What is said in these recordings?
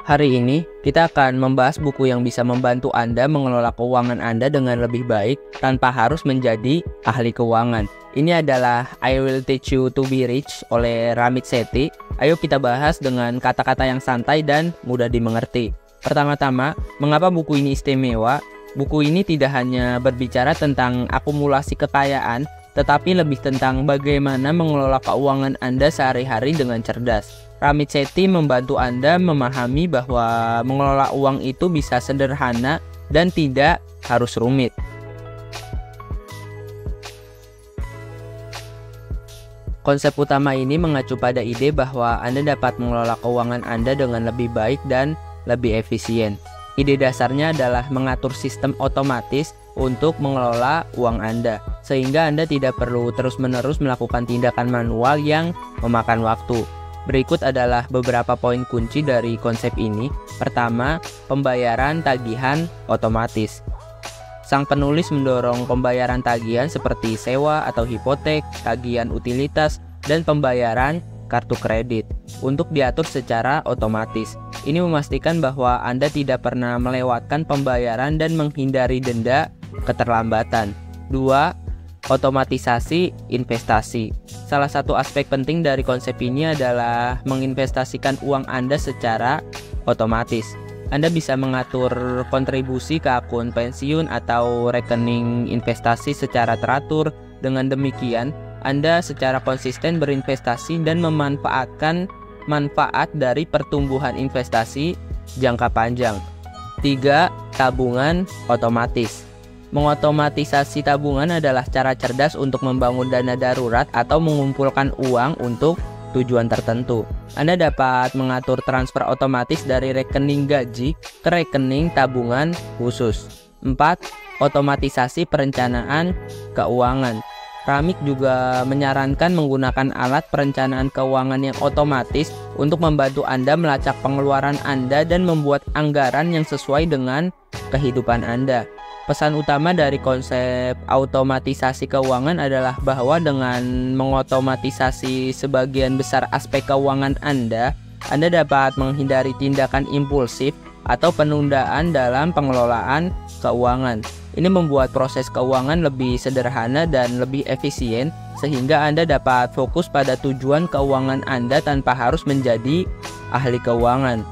Hari ini, kita akan membahas buku yang bisa membantu Anda mengelola keuangan Anda dengan lebih baik tanpa harus menjadi ahli keuangan. Ini adalah I Will Teach You to Be Rich oleh Ramit Sethi. Ayo kita bahas dengan kata-kata yang santai dan mudah dimengerti. Pertama-tama, mengapa buku ini istimewa? Buku ini tidak hanya berbicara tentang akumulasi kekayaan, tetapi lebih tentang bagaimana mengelola keuangan Anda sehari-hari dengan cerdas. Ramit Sethi membantu Anda memahami bahwa mengelola uang itu bisa sederhana dan tidak harus rumit. Konsep utama ini mengacu pada ide bahwa Anda dapat mengelola keuangan Anda dengan lebih baik dan lebih efisien. Ide dasarnya adalah mengatur sistem otomatis untuk mengelola uang Anda, sehingga Anda tidak perlu terus-menerus melakukan tindakan manual yang memakan waktu. Berikut adalah beberapa poin kunci dari konsep ini. Pertama, pembayaran tagihan otomatis. Sang penulis mendorong pembayaran tagihan seperti sewa atau hipotek, tagihan utilitas, dan pembayaran kartu kredit untuk diatur secara otomatis. Ini memastikan bahwa Anda tidak pernah melewatkan pembayaran dan menghindari denda keterlambatan. 2. Otomatisasi investasi. Salah satu aspek penting dari konsep ini adalah menginvestasikan uang Anda secara otomatis. Anda bisa mengatur kontribusi ke akun pensiun atau rekening investasi secara teratur. Dengan demikian, Anda secara konsisten berinvestasi dan memanfaatkan manfaat dari pertumbuhan investasi jangka panjang. 3. Tabungan otomatis. Mengotomatisasi tabungan adalah cara cerdas untuk membangun dana darurat atau mengumpulkan uang untuk tujuan tertentu. Anda dapat mengatur transfer otomatis dari rekening gaji ke rekening tabungan khusus. 4. Otomatisasi perencanaan keuangan. Ramit juga menyarankan menggunakan alat perencanaan keuangan yang otomatis untuk membantu Anda melacak pengeluaran Anda dan membuat anggaran yang sesuai dengan kehidupan Anda. Pesan utama dari konsep otomatisasi keuangan adalah bahwa dengan mengotomatisasi sebagian besar aspek keuangan Anda dapat menghindari tindakan impulsif atau penundaan dalam pengelolaan keuangan. Ini membuat proses keuangan lebih sederhana dan lebih efisien, sehingga Anda dapat fokus pada tujuan keuangan Anda tanpa harus menjadi ahli keuangan.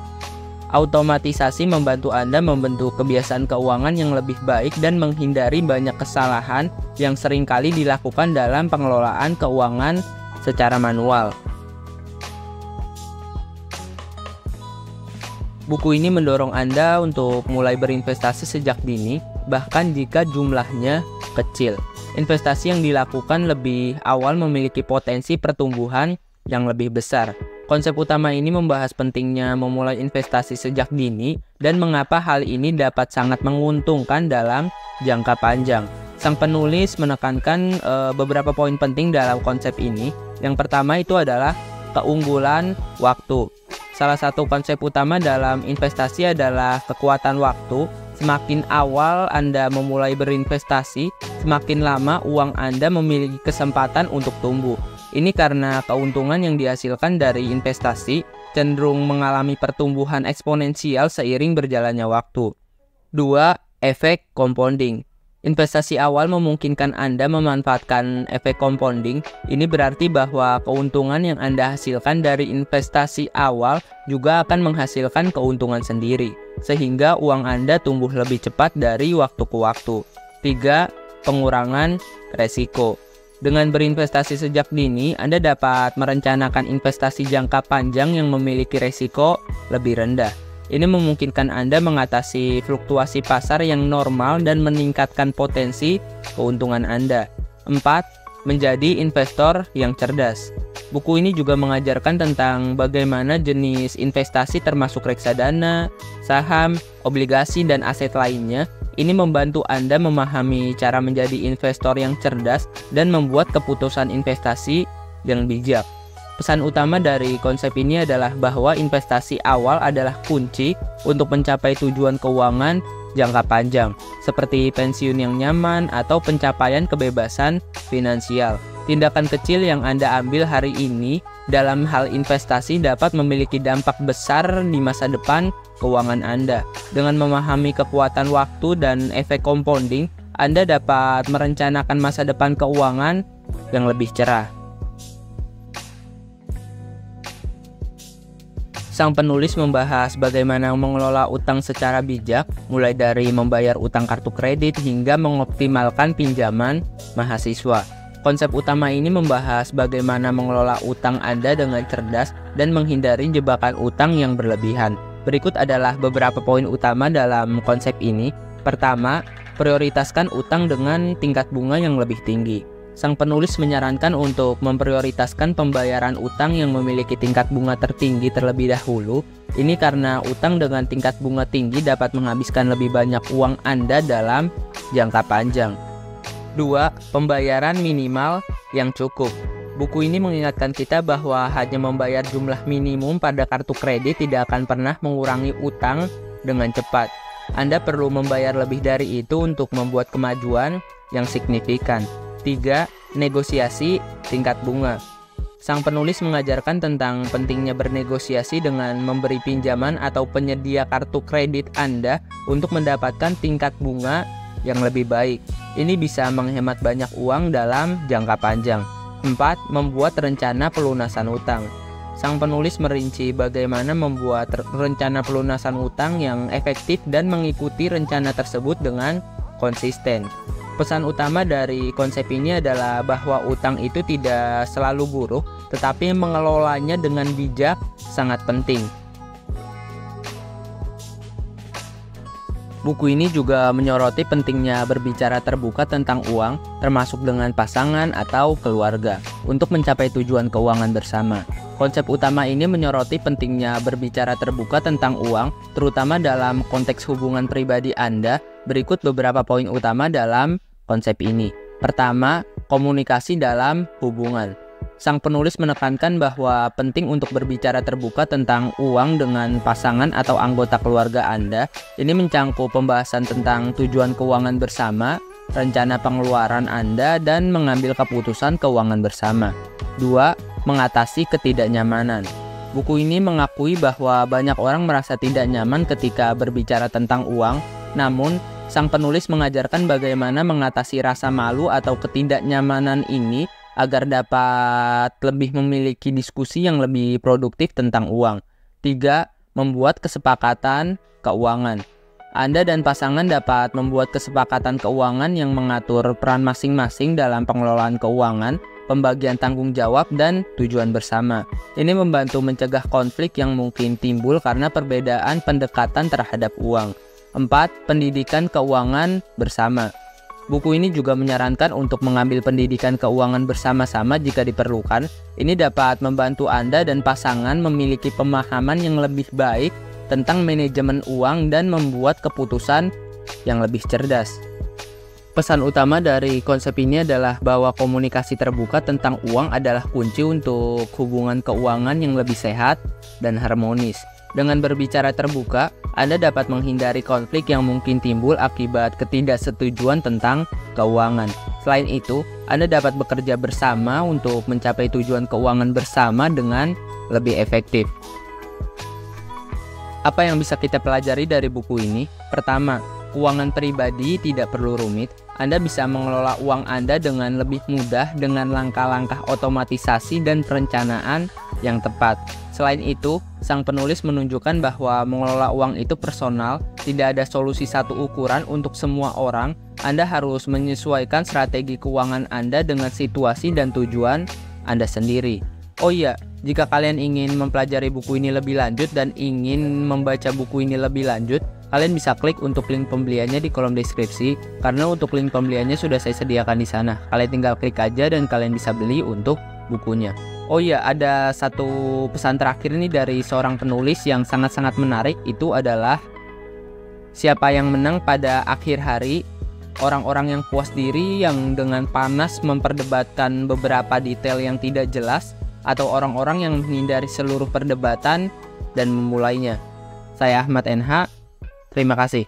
Otomatisasi membantu Anda membentuk kebiasaan keuangan yang lebih baik dan menghindari banyak kesalahan yang seringkali dilakukan dalam pengelolaan keuangan secara manual. Buku ini mendorong Anda untuk mulai berinvestasi sejak dini, bahkan jika jumlahnya kecil. Investasi yang dilakukan lebih awal memiliki potensi pertumbuhan yang lebih besar. Konsep utama ini membahas pentingnya memulai investasi sejak dini dan mengapa hal ini dapat sangat menguntungkan dalam jangka panjang. Sang penulis menekankan beberapa poin penting dalam konsep ini. Yang pertama itu adalah keunggulan waktu. Salah satu konsep utama dalam investasi adalah kekuatan waktu. Semakin awal Anda memulai berinvestasi, semakin lama uang Anda memiliki kesempatan untuk tumbuh. Ini karena keuntungan yang dihasilkan dari investasi cenderung mengalami pertumbuhan eksponensial seiring berjalannya waktu. 2. Efek compounding. Investasi awal memungkinkan Anda memanfaatkan efek compounding. Ini berarti bahwa keuntungan yang Anda hasilkan dari investasi awal juga akan menghasilkan keuntungan sendiri, sehingga uang Anda tumbuh lebih cepat dari waktu ke waktu. 3. Pengurangan resiko. Dengan berinvestasi sejak dini, Anda dapat merencanakan investasi jangka panjang yang memiliki resiko lebih rendah. Ini memungkinkan Anda mengatasi fluktuasi pasar yang normal dan meningkatkan potensi keuntungan Anda. 4. Menjadi investor yang cerdas. Buku ini juga mengajarkan tentang bagaimana jenis investasi termasuk reksadana, saham, obligasi, dan aset lainnya. Ini membantu Anda memahami cara menjadi investor yang cerdas dan membuat keputusan investasi yang bijak. Pesan utama dari konsep ini adalah bahwa investasi awal adalah kunci untuk mencapai tujuan keuangan jangka panjang, seperti pensiun yang nyaman atau pencapaian kebebasan finansial. Tindakan kecil yang Anda ambil hari ini dalam hal investasi dapat memiliki dampak besar di masa depan keuangan Anda. Dengan memahami kekuatan waktu dan efek compounding, Anda dapat merencanakan masa depan keuangan yang lebih cerah. Sang penulis membahas bagaimana mengelola utang secara bijak, mulai dari membayar utang kartu kredit hingga mengoptimalkan pinjaman mahasiswa. Konsep utama ini membahas bagaimana mengelola utang Anda dengan cerdas dan menghindari jebakan utang yang berlebihan. Berikut adalah beberapa poin utama dalam konsep ini. Pertama, prioritaskan utang dengan tingkat bunga yang lebih tinggi. Sang penulis menyarankan untuk memprioritaskan pembayaran utang yang memiliki tingkat bunga tertinggi terlebih dahulu. Ini karena utang dengan tingkat bunga tinggi dapat menghabiskan lebih banyak uang Anda dalam jangka panjang. 2. Pembayaran minimal yang cukup. Buku ini mengingatkan kita bahwa hanya membayar jumlah minimum pada kartu kredit tidak akan pernah mengurangi utang dengan cepat. Anda perlu membayar lebih dari itu untuk membuat kemajuan yang signifikan. 3. Negosiasi tingkat bunga. Sang penulis mengajarkan tentang pentingnya bernegosiasi dengan memberi pinjaman atau penyedia kartu kredit Anda untuk mendapatkan tingkat bunga yang lebih baik. Ini bisa menghemat banyak uang dalam jangka panjang. 4. Membuat rencana pelunasan utang. Sang penulis merinci bagaimana membuat rencana pelunasan utang yang efektif dan mengikuti rencana tersebut dengan konsisten. Pesan utama dari konsep ini adalah bahwa utang itu tidak selalu buruk, tetapi mengelolanya dengan bijak sangat penting. Buku ini juga menyoroti pentingnya berbicara terbuka tentang uang, termasuk dengan pasangan atau keluarga, untuk mencapai tujuan keuangan bersama. Konsep utama ini menyoroti pentingnya berbicara terbuka tentang uang, terutama dalam konteks hubungan pribadi Anda. Berikut beberapa poin utama dalam konsep ini. Pertama, komunikasi dalam hubungan. Sang penulis menekankan bahwa penting untuk berbicara terbuka tentang uang dengan pasangan atau anggota keluarga Anda. Ini mencangkup pembahasan tentang tujuan keuangan bersama, rencana pengeluaran Anda, dan mengambil keputusan keuangan bersama. 2. Mengatasi ketidaknyamanan. Buku ini mengakui bahwa banyak orang merasa tidak nyaman ketika berbicara tentang uang, namun sang penulis mengajarkan bagaimana mengatasi rasa malu atau ketidaknyamanan ini agar dapat lebih memiliki diskusi yang lebih produktif tentang uang. 3. Membuat kesepakatan keuangan. Anda dan pasangan dapat membuat kesepakatan keuangan yang mengatur peran masing-masing dalam pengelolaan keuangan, pembagian tanggung jawab, dan tujuan bersama. Ini membantu mencegah konflik yang mungkin timbul karena perbedaan pendekatan terhadap uang. 4. Pendidikan keuangan bersama. Buku ini juga menyarankan untuk mengambil pendidikan keuangan bersama-sama jika diperlukan. Ini dapat membantu Anda dan pasangan memiliki pemahaman yang lebih baik tentang manajemen uang dan membuat keputusan yang lebih cerdas. Pesan utama dari konsep ini adalah bahwa komunikasi terbuka tentang uang adalah kunci untuk hubungan keuangan yang lebih sehat dan harmonis. Dengan berbicara terbuka, Anda dapat menghindari konflik yang mungkin timbul akibat ketidaksetujuan tentang keuangan. Selain itu, Anda dapat bekerja bersama untuk mencapai tujuan keuangan bersama dengan lebih efektif. Apa yang bisa kita pelajari dari buku ini? Pertama, keuangan pribadi tidak perlu rumit. Anda bisa mengelola uang Anda dengan lebih mudah dengan langkah-langkah otomatisasi dan perencanaan yang tepat. Selain itu, sang penulis menunjukkan bahwa mengelola uang itu personal, tidak ada solusi satu ukuran untuk semua orang. Anda harus menyesuaikan strategi keuangan Anda dengan situasi dan tujuan Anda sendiri. Oh iya, jika kalian ingin mempelajari buku ini lebih lanjut dan ingin membaca buku ini lebih lanjut, kalian bisa klik untuk link pembeliannya di kolom deskripsi, karena untuk link pembeliannya sudah saya sediakan di sana. Kalian tinggal klik aja dan kalian bisa beli untuk bukunya. Oh iya, ada satu pesan terakhir nih dari seorang penulis yang sangat-sangat menarik. Itu adalah siapa yang menang pada akhir hari? Orang-orang yang puas diri yang dengan panas memperdebatkan beberapa detail yang tidak jelas, atau orang-orang yang menghindari seluruh perdebatan dan memulainya? Saya Ahmad NH. Terima kasih.